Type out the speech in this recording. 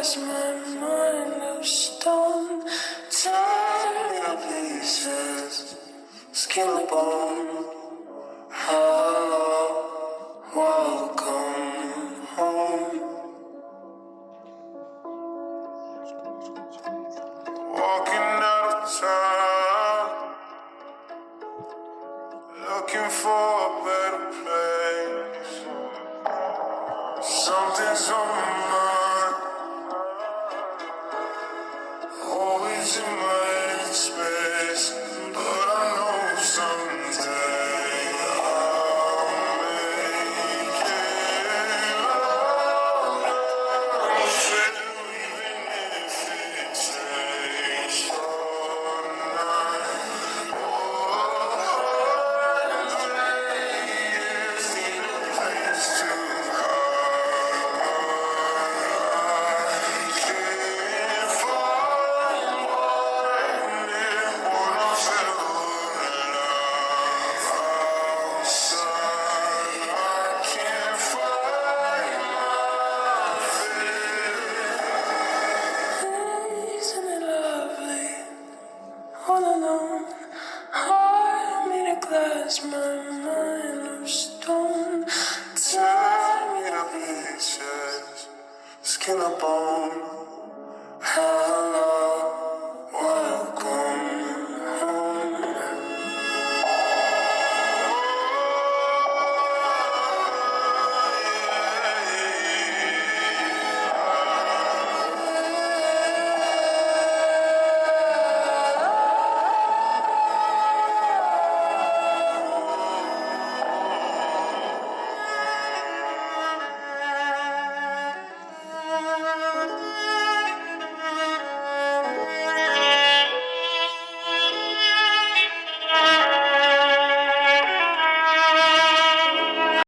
glass, my mind of stone. Tear to pieces, skin and bone. Hello, welcome home. Walking out of town, looking for a better place. Something's on my mind, always in my head space. But I know someday I'll make it out. Even if it takes all night. Isn't it lovely? All alone, heart made of glass, my mind of stone. Tear me to pieces, skin and bone. Hello.